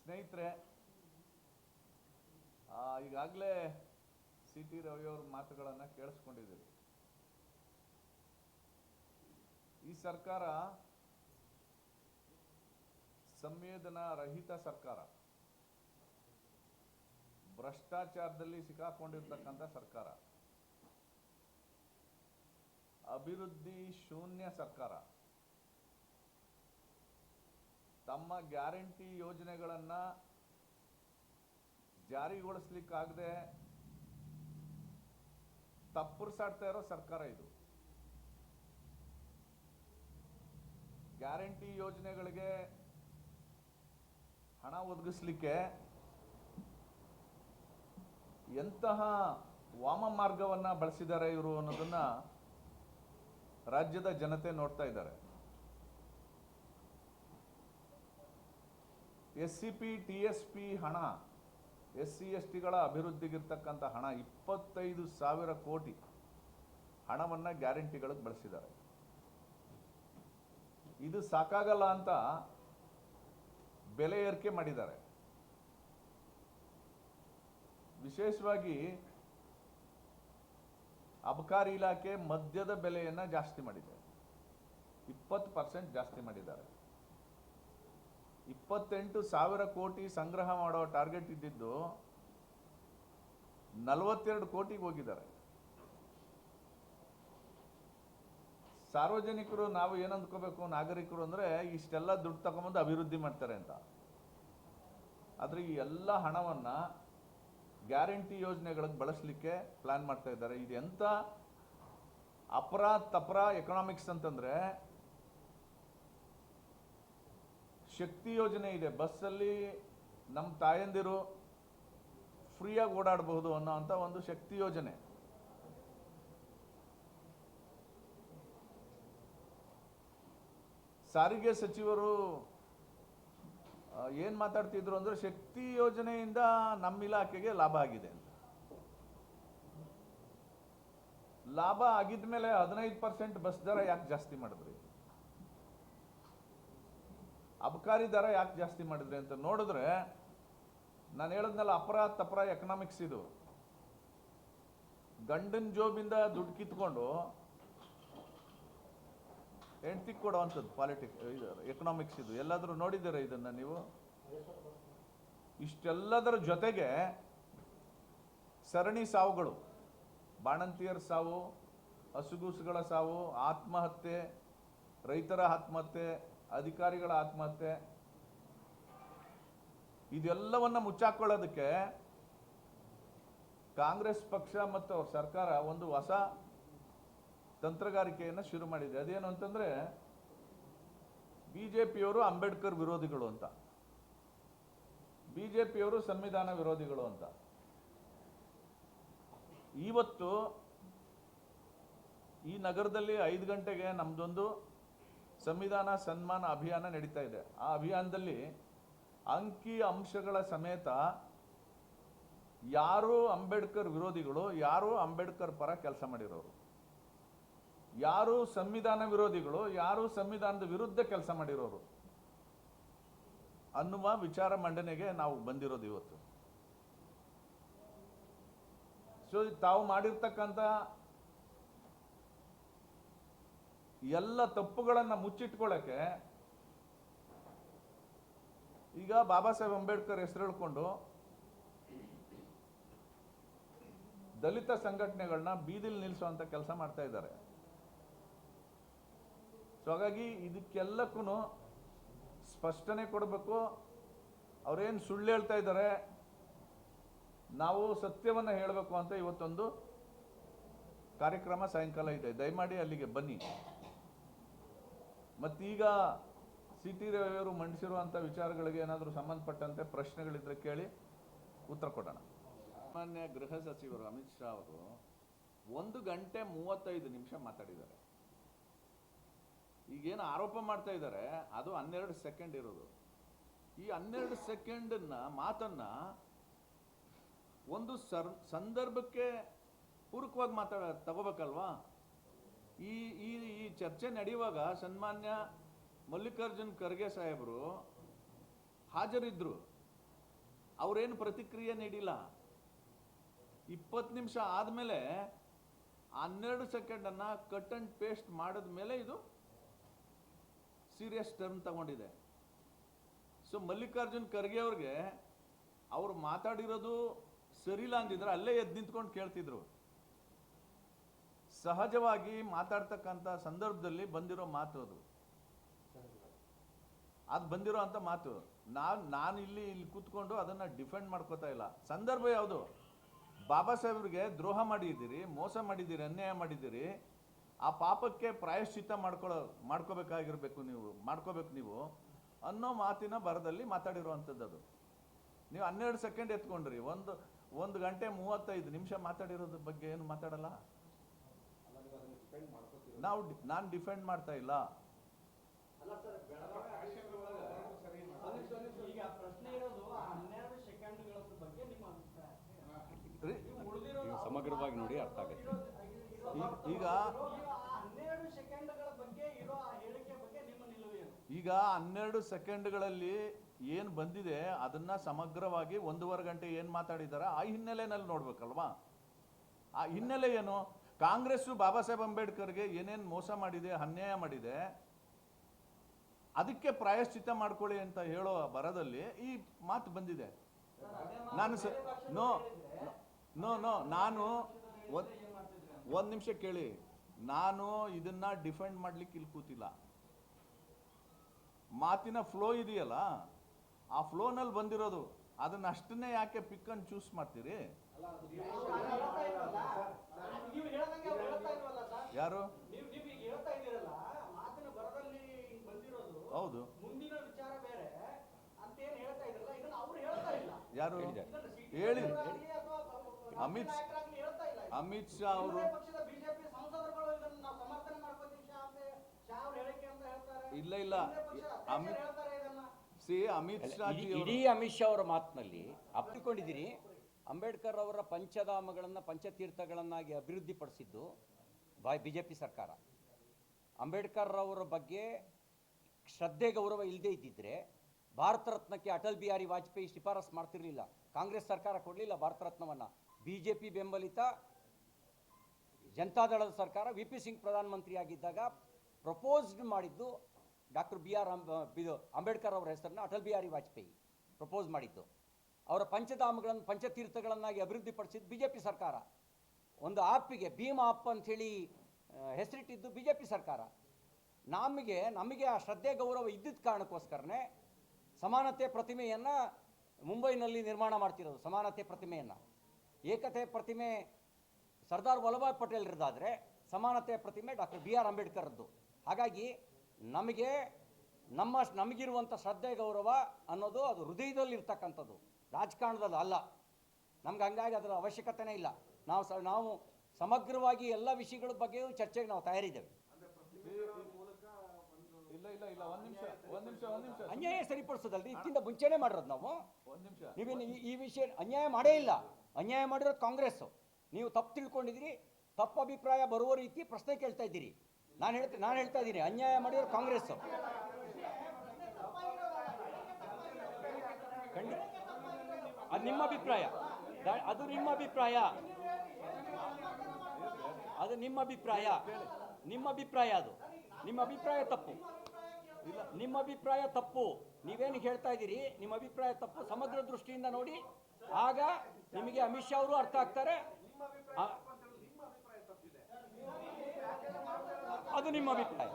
ಸ್ನೇಹಿತರೆ, ಈಗಾಗಲೇ C T ರವಿಯವ್ರ ಮಾತುಗಳನ್ನು ಕೇಳಿಸ್ಕೊಂಡಿದ್ದೀರಿ. ಈ ಸರ್ಕಾರ ಸಂವೇದನಾ ರಹಿತ ಸರ್ಕಾರ, ಭ್ರಷ್ಟಾಚಾರದಲ್ಲಿ ಸಿಕ್ಕಾಕೊಂಡಿರ್ತಕ್ಕಂಥ ಸರ್ಕಾರ, ಅಭಿವೃದ್ಧಿ ಶೂನ್ಯ ಸರ್ಕಾರ, ತಮ್ಮ ಗ್ಯಾರಂಟಿ ಯೋಜನೆಗಳನ್ನು ಜಾರಿಗೊಳಿಸ್ಲಿಕ್ಕಾಗದೆ ತಪ್ಪುರ್ಸಾಡ್ತಾ ಇರೋ ಸರ್ಕಾರ ಇದು. ಗ್ಯಾರಂಟಿ ಯೋಜನೆಗಳಿಗೆ ಹಣ ಒದಗಿಸ್ಲಿಕ್ಕೆ ಎಂತಹ ವಾಮ ಮಾರ್ಗವನ್ನು ಬಳಸಿದ್ದಾರೆ ಇವರು ಅನ್ನೋದನ್ನ ರಾಜ್ಯದ ಜನತೆ ನೋಡ್ತಾ ಇದ್ದಾರೆ. SCP TSP ಹಣ, SC/STಗಳ ಅಭಿವೃದ್ಧಿಗಿರ್ತಕ್ಕಂಥ ಹಣ 25,000 ಕೋಟಿ ಹಣವನ್ನು ಗ್ಯಾರಂಟಿಗಳಿಗೆ ಬಳಸಿದ್ದಾರೆ. ಇದು ಸಾಕಾಗಲ್ಲ ಅಂತ ಬೆಲೆ ಏರಿಕೆ ಮಾಡಿದ್ದಾರೆ. ವಿಶೇಷವಾಗಿ ಅಬಕಾರಿ ಇಲಾಖೆ ಮದ್ಯದ ಬೆಲೆಯನ್ನು ಜಾಸ್ತಿ ಮಾಡಿದೆ, 20% ಜಾಸ್ತಿ ಮಾಡಿದ್ದಾರೆ. 28,000 ಕೋಟಿ ಸಂಗ್ರಹ ಮಾಡೋ ಟಾರ್ಗೆಟ್ ಇದ್ದಿದ್ದು 42 ಕೋಟಿಗೆ ಹೋಗಿದ್ದಾರೆ. ಸಾರ್ವಜನಿಕರು ನಾವು ಏನಂದ್ಕೋಬೇಕು, ನಾಗರಿಕರು ಅಂದರೆ ಇಷ್ಟೆಲ್ಲ ದುಡ್ಡು ತಗೊಂಬಂದು ಅಭಿವೃದ್ಧಿ ಮಾಡ್ತಾರೆ ಅಂತ. ಆದರೆ ಈ ಎಲ್ಲ ಹಣವನ್ನು ಗ್ಯಾರಂಟಿ ಯೋಜನೆಗಳಿಗೆ ಬಳಸಲಿಕ್ಕೆ ಪ್ಲಾನ್ ಮಾಡ್ತಾ ಇದ್ದಾರೆ. ಇದು ಎಂಥ ತಪರ ಎಕನಾಮಿಕ್ಸ್ ಅಂತಂದರೆ, ಶಕ್ತಿ ಯೋಜನೆ ಇದೆ, ಬಸ್ಸಲ್ಲಿ ನಮ್ಮ ತಾಯಂದಿರು ಫ್ರೀಯಾಗಿ ಓಡಾಡಬಹುದು ಅನ್ನೋಂಥ ಒಂದು ಶಕ್ತಿ ಯೋಜನೆ. ಸಾರಿಗೆ ಸಚಿವರು ಏನು ಮಾತಾಡ್ತಿದ್ರು ಅಂದರೆ, ಶಕ್ತಿ ಯೋಜನೆಯಿಂದ ನಮ್ಮ ಇಲಾಖೆಗೆ ಲಾಭ ಆಗಿದೆ ಅಂತ. ಲಾಭ ಆಗಿದ ಮೇಲೆ 15% ಬಸ್ ದರ ಯಾಕೆ ಜಾಸ್ತಿ ಮಾಡಿದ್ರಿ, ಅಬಕಾರಿ ದರ ಯಾಕೆ ಜಾಸ್ತಿ ಮಾಡಿದ್ರಿ ಅಂತ ನೋಡಿದ್ರೆ, ನಾನು ಹೇಳಿದ್ನಲ್ಲ, ತಪರ ಎಕನಾಮಿಕ್ಸ್ ಇದು. ಗಂಡನ ಜೋಬಿಂದ ದುಡ್ಡು ಕಿತ್ಕೊಂಡು ಹೆಂಡ್ತಿ ಕೊಡುವಂಥದ್ದು ಎಕನಾಮಿಕ್ಸ್ ಇದು. ಎಲ್ಲಾದರೂ ನೋಡಿದ್ದೀರಾ ಇದನ್ನು ನೀವು? ಇಷ್ಟೆಲ್ಲದರ ಜೊತೆಗೆ ಸರಣಿ ಸಾವುಗಳು, ಬಾಣಂತಿಯರ ಸಾವು, ಹಸುಗೂಸುಗಳ ಸಾವು, ಆತ್ಮಹತ್ಯೆ, ರೈತರ ಆತ್ಮಹತ್ಯೆ, ಅಧಿಕಾರಿಗಳ ಆತ್ಮಹತ್ಯೆ, ಇದೆಲ್ಲವನ್ನ ಮುಚ್ಚಾಕೊಳ್ಳೋದಕ್ಕೆ ಕಾಂಗ್ರೆಸ್ ಪಕ್ಷ ಮತ್ತು ಅವ್ರ ಸರ್ಕಾರ ಒಂದು ಹೊಸ ತಂತ್ರಗಾರಿಕೆಯನ್ನು ಶುರು ಮಾಡಿದೆ. ಅದೇನು ಅಂತಂದರೆ, BJPಯವರು ಅಂಬೇಡ್ಕರ್ ವಿರೋಧಿಗಳು ಅಂತ, BJPಯವರು ಸಂವಿಧಾನ ವಿರೋಧಿಗಳು ಅಂತ. ಇವತ್ತು ಈ ನಗರದಲ್ಲಿ 5 ಗಂಟೆಗೆ ನಮ್ಮದೊಂದು ಸಂವಿಧಾನ ಸನ್ಮಾನ ಅಭಿಯಾನ ನಡೀತಾ ಇದೆ. ಆ ಅಭಿಯಾನದಲ್ಲಿ ಅಂಕಿ ಅಂಶಗಳ ಸಮೇತ ಯಾರು ಅಂಬೇಡ್ಕರ್ ವಿರೋಧಿಗಳು, ಯಾರು ಅಂಬೇಡ್ಕರ್ ಪರ ಕೆಲಸ ಮಾಡಿರೋರು, ಯಾರು ಸಂವಿಧಾನ ವಿರೋಧಿಗಳು, ಯಾರು ಸಂವಿಧಾನದ ವಿರುದ್ಧ ಕೆಲಸ ಮಾಡಿರೋರು ಅನ್ನುವ ವಿಚಾರ ಮಂಡನೆಗೆ ನಾವು ಬಂದಿರೋದು ಇವತ್ತು. ಸೊ ತಾವು ಮಾಡಿರ್ತಕ್ಕಂಥ ಎಲ್ಲ ತಪ್ಪುಗಳನ್ನು ಮುಚ್ಚಿಟ್ಕೊಳ್ಳೋಕ್ಕೆ ಈಗ ಬಾಬಾ ಸಾಹೇಬ್ ಅಂಬೇಡ್ಕರ್ ಹೆಸರು ಹೇಳ್ಕೊಂಡು ದಲಿತ ಸಂಘಟನೆಗಳನ್ನ ಬೀದಿಲಿ ನಿಲ್ಲಿಸುವಂಥ ಕೆಲಸ ಮಾಡ್ತಾ ಇದ್ದಾರೆ. ಸೊ ಹಾಗಾಗಿ ಇದಕ್ಕೆಲ್ಲಕ್ಕೂ ಸ್ಪಷ್ಟನೆ ಕೊಡಬೇಕು. ಅವರೇನು ಸುಳ್ಳು ಹೇಳ್ತಾ ಇದ್ದಾರೆ, ನಾವು ಸತ್ಯವನ್ನು ಹೇಳಬೇಕು ಅಂತ ಇವತ್ತೊಂದು ಕಾರ್ಯಕ್ರಮ ಸಾಯಂಕಾಲ ಇದೆ. ದಯಮಾಡಿ ಅಲ್ಲಿಗೆ ಬನ್ನಿ. ಮತ್ತೀಗ ಸಿ ಟಿ ರವಿಯವರು ಮಂಡಿಸಿರುವಂಥ ವಿಚಾರಗಳಿಗೆ ಏನಾದರೂ ಸಂಬಂಧಪಟ್ಟಂತೆ ಪ್ರಶ್ನೆಗಳಿದ್ರೆ ಕೇಳಿ ಉತ್ತರ ಕೊಡೋಣ. ಸಾಮಾನ್ಯ ಗೃಹ ಸಚಿವರು ಅಮಿತ್ ಶಾ ಅವರು 1 ಗಂಟೆ 35 ನಿಮಿಷ ಮಾತಾಡಿದ್ದಾರೆ. ಈಗೇನು ಆರೋಪ ಮಾಡ್ತಾ ಇದ್ದಾರೆ ಅದು 12 ಸೆಕೆಂಡ್ ಇರೋದು. ಈ 12 ಸೆಕೆಂಡನ್ನ ಮಾತನ್ನು ಒಂದು ಸಂದರ್ಭಕ್ಕೆ ಪೂರಕವಾಗಿ ತಗೋಬೇಕಲ್ವಾ? ಈ ಚರ್ಚೆ ನಡೆಯುವಾಗ ಸನ್ಮಾನ್ಯ ಮಲ್ಲಿಕಾರ್ಜುನ್ ಖರ್ಗೆ ಸಾಹೇಬರು ಹಾಜರಿದ್ದರು. ಅವರೇನು ಪ್ರತಿಕ್ರಿಯೆ ನೀಡಿಲ್ಲ. 20 ನಿಮಿಷ ಆದಮೇಲೆ 12 ಸೆಕೆಂಡನ್ನು ಕಟ್ ಆ್ಯಂಡ್ ಪೇಸ್ಟ್ ಮಾಡಿದ ಮೇಲೆ ಇದು ಸೀರಿಯಸ್ ಟರ್ನ್ ತಗೊಂಡಿದೆ. ಸೊ ಮಲ್ಲಿಕಾರ್ಜುನ್ ಖರ್ಗೆ ಅವ್ರಿಗೆ ಅವರು ಮಾತಾಡಿರೋದು ಸರಿಲ್ಲ ಅಂದಿದ್ರೆ ಅಲ್ಲೇ ಎದ್ದು ನಿಂತ್ಕೊಂಡು ಕೇಳ್ತಿದ್ರು. ಸಹಜವಾಗಿ ಮಾತಾಡ್ತಕ್ಕಂಥ ಸಂದರ್ಭದಲ್ಲಿ ಬಂದಿರೋ ಮಾತು ಅದು ಬಂದಿರೋ ಅಂಥ ಮಾತು. ನಾನು ಇಲ್ಲಿ ಕೂತ್ಕೊಂಡು ಅದನ್ನು ಡಿಫೆಂಡ್ ಮಾಡ್ಕೋತಾ ಇಲ್ಲ. ಸಂದರ್ಭ ಯಾವುದು? ಬಾಬಾ ಸಾಹೇಬ್ರಿಗೆ ದ್ರೋಹ ಮಾಡಿದ್ದೀರಿ, ಮೋಸ ಮಾಡಿದ್ದೀರಿ, ಅನ್ಯಾಯ ಮಾಡಿದ್ದೀರಿ. ಆ ಪಾಪಕ್ಕೆ ಪ್ರಾಯಶ್ಚಿತ್ತ ಮಾಡ್ಕೋಬೇಕು ನೀವು ಅನ್ನೋ ಮಾತಿನ ಬರದಲ್ಲಿ ಮಾತಾಡಿರುವಂಥದ್ದು ಅದು. ನೀವು 12 ಸೆಕೆಂಡ್ ಎತ್ಕೊಂಡ್ರಿ. ಒಂದು ಗಂಟೆ 35 ನಿಮಿಷ ಮಾತಾಡಿರೋದ್ರ ಬಗ್ಗೆ ಏನು ಮಾತಾಡಲ್ಲ. ನಾನು ಡಿಫೆಂಡ್ ಮಾಡ್ತಾ ಇಲ್ಲ. ಸಮಗ್ರವಾಗಿ ನೋಡಿ ಅರ್ಥ ಆಗುತ್ತೆ. ಈಗ 12 ಸೆಕೆಂಡ್ಗಳಲ್ಲಿ ಏನು ಬಂದಿದೆ ಅದನ್ನ ಸಮಗ್ರವಾಗಿ 1.5 ಗಂಟೆ ಏನು ಮಾತಾಡಿದಾರೆ ಆ ಹಿನ್ನೆಲೆಯಲ್ಲಿ ನೋಡ್ಬೇಕಲ್ವಾ? ಆ ಹಿನ್ನೆಲೆ ಏನು? ಕಾಂಗ್ರೆಸ್ಸು ಬಾಬಾ ಸಾಹೇಬ್ ಅಂಬೇಡ್ಕರ್ಗೆ ಏನೇನು ಮೋಸ ಮಾಡಿದೆ, ಅನ್ಯಾಯ ಮಾಡಿದೆ, ಅದಕ್ಕೆ ಪ್ರಾಯಶ್ಚಿತ್ತ ಮಾಡ್ಕೊಳ್ಳಿ ಅಂತ ಹೇಳೋ ಬರದಲ್ಲಿ ಈ ಮಾತು ಬಂದಿದೆ. ನಾನು ಒಂದು ನಿಮಿಷ ಕೇಳಿ. ನಾನು ಇದನ್ನ ಡಿಫೆಂಡ್ ಮಾಡ್ಲಿಕ್ಕೆ ಇಲ್ಲಿ ಕೂತಿಲ್ಲ. ಮಾತಿನ ಫ್ಲೋ ಇದೆಯಲ್ಲ, ಆ ಫ್ಲೋನಲ್ಲಿ ಬಂದಿರೋದು. ಅದನ್ನ ಅಷ್ಟನ್ನೇ ಯಾಕೆ ಪಿಕ್ ಅಂಡ್ ಚೂಸ್ ಮಾಡ್ತೀರಿ? ಯಾರು? ಹೌದು, ಯಾರು ಹೇಳಿ? ಅಮಿತ್ ಶಾ ಅವರು ಇಲ್ಲ ಅಮಿತ್ ಶಾ ಇಡೀ ಅಮಿತ್ ಶಾ ಅವರ ಮಾತಿನಲ್ಲಿ ಅಪ್ಪಿಕೊಂಡಿದ್ದೀರಿ. ಅಂಬೇಡ್ಕರ್ ಅವರ ಪಂಚಧಾಮಗಳನ್ನು ಪಂಚತೀರ್ಥಗಳನ್ನಾಗಿ ಅಭಿವೃದ್ಧಿಪಡಿಸಿದ್ದು ಬಿಜೆಪಿ ಸರ್ಕಾರ. ಅಂಬೇಡ್ಕರ್ ಅವರ ಬಗ್ಗೆ ಶ್ರದ್ಧೆ ಗೌರವ ಇಲ್ಲದೆ ಇದ್ದಿದ್ರೆ ಭಾರತ ರತ್ನಕ್ಕೆ ಅಟಲ್ ಬಿಹಾರಿ ವಾಜಪೇಯಿ ಶಿಫಾರಸ್ ಮಾಡ್ತಿರ್ಲಿಲ್ಲ. ಕಾಂಗ್ರೆಸ್ ಸರ್ಕಾರ ಕೊಡಲಿಲ್ಲ ಭಾರತ ರತ್ನವನ್ನು. ಬಿಜೆಪಿ ಬೆಂಬಲಿತ ಜನತಾದಳದ ಸರ್ಕಾರ ವಿ.ಪಿ. ಸಿಂಗ್ ಪ್ರಧಾನಮಂತ್ರಿಯಾಗಿದ್ದಾಗ ಪ್ರಪೋಸ್ಡ್ ಮಾಡಿದ್ದು ಡಾಕ್ಟರ್ ಅಂಬೇಡ್ಕರ್ ಅವರ ಹೆಸರನ್ನು ಅಟಲ್ ಬಿಹಾರಿ ವಾಜಪೇಯಿ ಪ್ರಪೋಸ್ ಮಾಡಿದ್ದು. ಅವರ ಪಂಚಧಾಮಗಳನ್ನು ಪಂಚತೀರ್ಥಗಳನ್ನಾಗಿ ಅಭಿವೃದ್ಧಿಪಡಿಸಿದ್ದು ಬಿಜೆಪಿ ಸರ್ಕಾರ. ಒಂದು ಆ್ಯಪಿಗೆ ಭೀಮ್ ಆ್ಯಪ್ ಅಂಥೇಳಿ ಹೆಸರಿಟ್ಟಿದ್ದು ಬಿಜೆಪಿ ಸರ್ಕಾರ. ನಮಗೆ ಆ ಶ್ರದ್ಧೆ ಗೌರವ ಇದ್ದಿದ್ದ ಕಾರಣಕ್ಕೋಸ್ಕರನೇ ಸಮಾನತೆ ಪ್ರತಿಮೆಯನ್ನು ಮುಂಬೈನಲ್ಲಿ ನಿರ್ಮಾಣ ಮಾಡ್ತಿರೋದು. ಸಮಾನತೆ ಪ್ರತಿಮೆಯನ್ನು, ಏಕತೆ ಪ್ರತಿಮೆ ಸರ್ದಾರ್ ವಲ್ಲಭಾಯ್ ಪಟೇಲ್ ಇರೋದಾದರೆ ಸಮಾನತೆ ಪ್ರತಿಮೆ ಡಾಕ್ಟರ್ B.R. ಅಂಬೇಡ್ಕರ್ದ್ದು. ಹಾಗಾಗಿ ನಮಗಿರುವಂಥ ಶ್ರದ್ಧೆ ಗೌರವ ಅನ್ನೋದು ಅದು ಹೃದಯದಲ್ಲಿ ಇರ್ತಕ್ಕಂಥದ್ದು, ರಾಜಕಾರಣದಲ್ಲಿ ಅಲ್ಲ. ನಮ್ಗೆ ಹಂಗಾಗಿ ಅದರ ಅವಶ್ಯಕತೆನೇ ಇಲ್ಲ. ನಾವು ಸಮಗ್ರವಾಗಿ ಎಲ್ಲ ವಿಷಯಗಳ ಬಗ್ಗೆಯೂ ಚರ್ಚೆಗೆ ನಾವು ತಯಾರಿದ್ದೇವೆ. ಅನ್ಯಾಯ ಸರಿಪಡಿಸೋದಲ್ರಿ, ಇದಕ್ಕಿಂತ ಮುಂಚೆನೇ ಮಾಡಿರೋದು ನಾವು. ನೀವೇನು ಈ ವಿಷಯ ಅನ್ಯಾಯ ಮಾಡೇ ಇಲ್ಲ. ಅನ್ಯಾಯ ಮಾಡಿರೋದು ಕಾಂಗ್ರೆಸ್ಸು. ನೀವು ತಪ್ಪು ತಿಳ್ಕೊಂಡಿದ್ದೀರಿ, ತಪ್ಪು ಅಭಿಪ್ರಾಯ ಬರುವ ರೀತಿ ಪ್ರಶ್ನೆ ಕೇಳ್ತಾ ಇದ್ದೀರಿ. ನಾನು ಹೇಳ್ತಾ ಇದ್ದೀನಿ, ಅನ್ಯಾಯ ಮಾಡಿರೋದು ಕಾಂಗ್ರೆಸ್ಸು. ಖಂಡಿತ ಅದು ನಿಮ್ಮ ಅಭಿಪ್ರಾಯ. ಅದು ನಿಮ್ಮ ಅಭಿಪ್ರಾಯ. ನಿಮ್ಮ ಅಭಿಪ್ರಾಯ ಅದು. ನಿಮ್ಮ ಅಭಿಪ್ರಾಯ ತಪ್ಪು. ನಿಮ್ಮ ಅಭಿಪ್ರಾಯ ತಪ್ಪು. ನೀವೇನು ಹೇಳ್ತಾ ಇದ್ದೀರಿ, ನಿಮ್ಮ ಅಭಿಪ್ರಾಯ ತಪ್ಪು. ಸಮಗ್ರ ದೃಷ್ಟಿಯಿಂದ ನೋಡಿ, ಆಗ ನಿಮಗೆ ಅಮಿತ್ ಶಾ ಅವರು ಅರ್ಥ ಆಗ್ತಾರೆ. ಅದು ನಿಮ್ಮ ಅಭಿಪ್ರಾಯ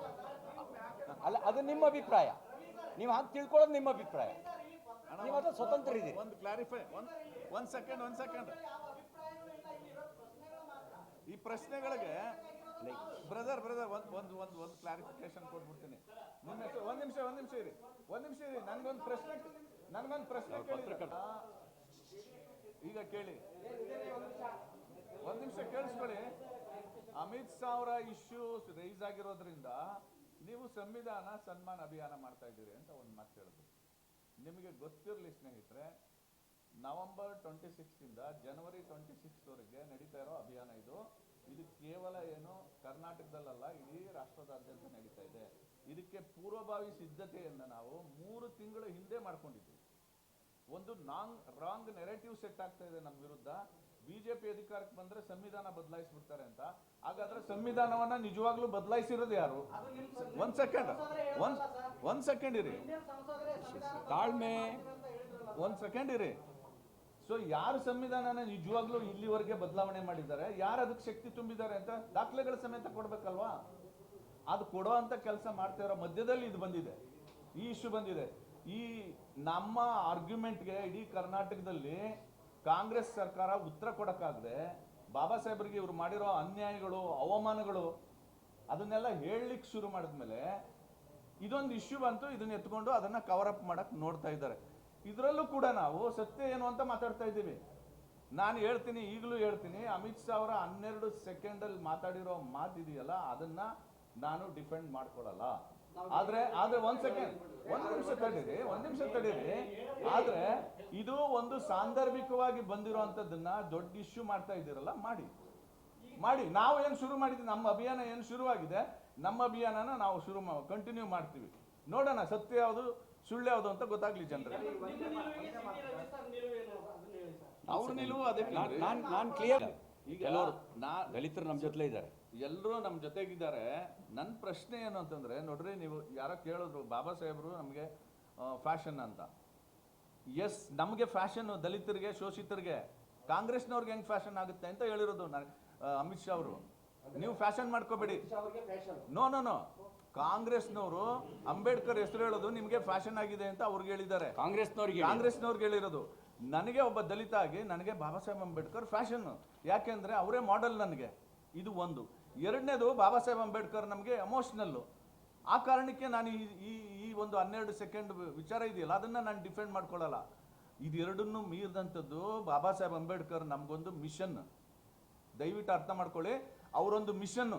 ಅಲ್ಲ, ಅದು ನಿಮ್ಮ ಅಭಿಪ್ರಾಯ. ನೀವು ಹಾಗೆ ತಿಳ್ಕೊಳ್ಳೋದು ನಿಮ್ಮ ಅಭಿಪ್ರಾಯ. ನೀವು ಅದು ಸ್ವತಂತ್ರ ಇದ್ದೀರಿ. ಒಂದು ಕ್ಲಾರಿಫೈ, ಒಂದು ಸೆಕೆಂಡ್. ಈ ಪ್ರಶ್ನೆಗಳಿಗೆ ಬ್ರದರ್ ಒಂದು ಕ್ಲಾರಿಫಿಕೇಶನ್ ಕೊಟ್ಬಿಡ್ತೀನಿ. ಒಂದು ನಿಮಿಷ ಇರಿ. ನನಗೊಂದು ಪ್ರಶ್ನೆ ಕೇಳಿದ್ರೆ ಈಗ ಕೇಳಿ, ಒಂದು ನಿಮಿಷ ಕೇಳಿಸ್ಕೊಳ್ಳಿ. ಅಮಿತ್ ಶಾ ಅವರ ಇಶ್ಯೂಸ್ ರೈಸ್ ಆಗಿರೋದ್ರಿಂದ ನೀವು ಸಂವಿಧಾನ ಸನ್ಮಾನ ಅಭಿಯಾನ ಮಾಡ್ತಾ ಇದ್ದೀರಿ ಅಂತ ಒಂದು ಮಾತು ಹೇಳಿದ್ರು. ನಿಮಗೆ ಗೊತ್ತಿರಲಿ ಸ್ನೇಹಿತರೆ, ನವೆಂಬರ್ 26 ಜನವರಿ 26 ನಡೀತಾ ಇರೋ ಅಭಿಯಾನ ಇದು ಕೇವಲ ಏನು ಕರ್ನಾಟಕದಲ್ಲ, ಇಡೀ ರಾಷ್ಟ್ರದಾದ್ಯಂತ ನಡೀತಾ ಇದೆ. ಇದಕ್ಕೆ ಪೂರ್ವಭಾವಿ ಸಿದ್ಧತೆಯನ್ನು ನಾವು 3 ತಿಂಗಳ ಹಿಂದೆ ಮಾಡ್ಕೊಂಡಿದ್ವಿ. 1 ಒಂದು ರಾಂಗ್ ನೆರೆಟಿವ್ ಸೆಟ್ ಆಗ್ತಾ ಇದೆ ನಮ್ಮ ವಿರುದ್ಧ. ಬಿಜೆಪಿ ಅಧಿಕಾರಕ್ಕೆ ಬಂದ್ರೆ ಸಂವಿಧಾನ ಬದಲಾಯಿಸ್ಬಿಡ್ತಾರೆ ಅಂತ. ಹಾಗಾದ್ರೆ ಸಂವಿಧಾನವನ್ನ ನಿಜವಾಗ್ಲೂ ಬದಲಾಯಿಸಿರೋದು ಯಾರು? ಒಂದ್ ಸೆಕೆಂಡ್ ಇರಿ, ತಾಳ್ಮೆ. ಒಂದ್ ಸೆಕೆಂಡ್ ಇರಿ. ಸೊ ಯಾರು ಸಂವಿಧಾನನ ನಿಜವಾಗ್ಲೂ ಇಲ್ಲಿವರೆಗೆ ಬದಲಾವಣೆ ಮಾಡಿದ್ದಾರೆ, ಯಾರು ಅದಕ್ಕೆ ಶಕ್ತಿ ತುಂಬಿದ್ದಾರೆ ಅಂತ ದಾಖಲೆಗಳ ಸಮೇತ ಕೊಡ್ಬೇಕಲ್ವಾ? ಅದು ಕೊಡೋ ಅಂತ ಕೆಲಸ ಮಾಡ್ತಾ ಇರೋ ಮಧ್ಯದಲ್ಲಿ ಇದು ಬಂದಿದೆ, ಈ ಇಶ್ಯೂ ಬಂದಿದೆ. ಈ ನಮ್ಮ ಆರ್ಗ್ಯುಮೆಂಟ್ಗೆ ಇಡೀ ಕರ್ನಾಟಕದಲ್ಲಿ ಕಾಂಗ್ರೆಸ್ ಸರ್ಕಾರ ಉತ್ತರ ಕೊಡಕ್ಕಾಗದೆ ಬಾಬಾ ಸಾಹೇಬ್ರಿಗೆ ಇವ್ರು ಮಾಡಿರೋ ಅನ್ಯಾಯಗಳು, ಅವಮಾನಗಳು ಅದನ್ನೆಲ್ಲ ಹೇಳಲಿಕ್ಕೆ ಶುರು ಮಾಡಿದ್ಮೇಲೆ ಇದೊಂದು ಇಶ್ಯೂ ಬಂತು. ಇದನ್ನ ಎತ್ಕೊಂಡು ಅದನ್ನ ಕವರ್ ಅಪ್ ಮಾಡಕ್ ನೋಡ್ತಾ ಇದ್ದಾರೆ. ಇದರಲ್ಲೂ ಕೂಡ ನಾವು ಸತ್ಯ ಏನು ಅಂತ ಮಾತಾಡ್ತಾ ಇದ್ದೀವಿ. ನಾನು ಹೇಳ್ತೀನಿ, ಈಗಲೂ ಹೇಳ್ತೀನಿ, ಅಮಿತ್ ಶಾ ಅವರ 12 ಸೆಕೆಂಡಲ್ಲಿ ಮಾತಾಡಿರೋ ಮಾತಿದೆಯಲ್ಲ, ಅದನ್ನ ನಾನು ಡಿಫೆಂಡ್ ಮಾಡ್ಕೊಳಲ್ಲ. ಆದ್ರೆ ಒಂದ್ ನಿಮಿಷ ತಡೀರಿ. ಆದ್ರೆ ಇದು ಒಂದು ಸಾಂದರ್ಭಿಕವಾಗಿ ಬಂದಿರುವಂತದ್ದನ್ನ ದೊಡ್ಡ ಇಶ್ಯೂ ಮಾಡ್ತಾ ಇದ್ದೀರಲ್ಲ, ಮಾಡಿ. ನಾವು ಏನ್ ಶುರು ಮಾಡಿದ್ವಿ, ನಮ್ಮ ಅಭಿಯಾನ ಏನು ಶುರುವಾಗಿದೆ, ನಮ್ಮ ಅಭಿಯಾನನ ನಾವು ಕಂಟಿನ್ಯೂ ಮಾಡ್ತೀವಿ. ನೋಡೋಣ ಸತ್ಯ ಯಾವುದು ಸುಳ್ಳು ಯಾವುದು ಅಂತ ಗೊತ್ತಾಗ್ಲಿ ಜನರಿಗೆ. ಅವ್ರ ನಿಲುವು ಅದಕ್ಕೆ ನಾನು ಕ್ಲಿಯರ್. ಈಗ ದಲಿತರು ನಮ್ಮ ಜೊತೆ ಇದ್ದಾರೆ, ಎಲ್ಲರೂ ನಮ್ಮ ಜೊತೆಗಿದ್ದಾರೆ. ನನ್ನ ಪ್ರಶ್ನೆ ಏನು ಅಂತಂದ್ರೆ, ನೋಡ್ರಿ, ನೀವು ಯಾರೋ ಕೇಳಿದ್ರು ಬಾಬಾ ಸಾಹೇಬರು ನಮಗೆ ಫ್ಯಾಷನ್ ಅಂತ. ಎಸ್, ನಮಗೆ ಫ್ಯಾಷನ್, ದಲಿತರಿಗೆ, ಶೋಷಿತರಿಗೆ. ಕಾಂಗ್ರೆಸ್ನವ್ರಿಗೆ ಹೆಂಗ್ ಫ್ಯಾಷನ್ ಆಗುತ್ತೆ ಅಂತ ಹೇಳಿರೋದು ಅಮಿತ್ ಶಾ ಅವರು. ನೀವು ಫ್ಯಾಷನ್ ಮಾಡ್ಕೋಬೇಡಿ. ನೋ, ಕಾಂಗ್ರೆಸ್ನವರು ಅಂಬೇಡ್ಕರ್ ಹೆಸರು ಹೇಳೋದು ನಿಮಗೆ ಫ್ಯಾಷನ್ ಆಗಿದೆ ಅಂತ ಅವ್ರಿಗೆ ಹೇಳಿದ್ದಾರೆ. ಕಾಂಗ್ರೆಸ್ನವ್ರಿಗೆ ಹೇಳಿರೋದು. ನನಗೆ ಒಬ್ಬ ದಲಿತ ಆಗಿ ನನಗೆ ಬಾಬಾ ಸಾಹೇಬ್ ಅಂಬೇಡ್ಕರ್ ಫ್ಯಾಷನ್, ಯಾಕೆಂದ್ರೆ ಅವರೇ ಮಾಡೆಲ್ ನನಗೆ. ಇದು ಒಂದು. ಎರಡನೇದು, ಬಾಬಾ ಸಾಹೇಬ್ ಅಂಬೇಡ್ಕರ್ ನಮಗೆ ಎಮೋಷನಲ್ಲು. ಆ ಕಾರಣಕ್ಕೆ ನಾನು ಈ ಒಂದು 12 ಸೆಕೆಂಡ್ ವಿಚಾರ ಇದೆಯಲ್ಲ, ಅದನ್ನ ನಾನು ಡಿಫೆಂಡ್ ಮಾಡ್ಕೊಳ್ಳಲ್ಲ. ಇದೆರಡನ್ನೂ ಮೀರಿದಂಥದ್ದು ಬಾಬಾ ಸಾಹೇಬ್ ಅಂಬೇಡ್ಕರ್ ನಮಗೊಂದು ಮಿಷನ್. ದಯವಿಟ್ಟು ಅರ್ಥ ಮಾಡ್ಕೊಳ್ಳಿ, ಅವರೊಂದು ಮಿಷನ್.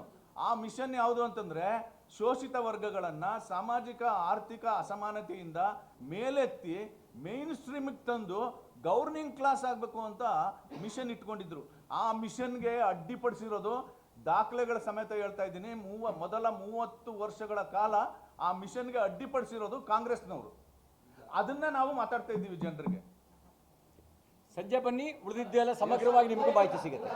ಆ ಮಿಷನ್ ಯಾವುದು ಅಂತಂದ್ರೆ, ಶೋಷಿತ ವರ್ಗಗಳನ್ನ ಸಾಮಾಜಿಕ ಆರ್ಥಿಕ ಅಸಮಾನತೆಯಿಂದ ಮೇಲೆತ್ತಿ ಮೇನ್ ಸ್ಟ್ರೀಮಿಗೆ ತಂದು ಗವರ್ನಿಂಗ್ ಕ್ಲಾಸ್ ಆಗಬೇಕು ಅಂತ ಮಿಷನ್ ಇಟ್ಕೊಂಡಿದ್ರು. ಆ ಮಿಷನ್ಗೆ ಅಡ್ಡಿಪಡಿಸಿರೋದು, ದಾಖಲೆಗಳ ಸಮೇತ ಹೇಳ್ತಾ ಇದ್ದೀನಿ, ಮೊದಲ 30 ವರ್ಷಗಳ ಕಾಲ ಆ ಮಿಷನ್ಗೆ ಅಡ್ಡಿಪಡಿಸಿರೋದು ಕಾಂಗ್ರೆಸ್ನವರು. ಅದನ್ನ ನಾವು ಮಾತಾಡ್ತಾ ಇದ್ದೀವಿ ಜನರಿಗೆ. ಸಂಜೆ ಬನ್ನಿ, ಉಳಿದಿದ್ದೆಲ್ಲ ಸಮಗ್ರವಾಗಿ ನಿಮಗೂ ಮಾಹಿತಿ ಸಿಗುತ್ತೆ.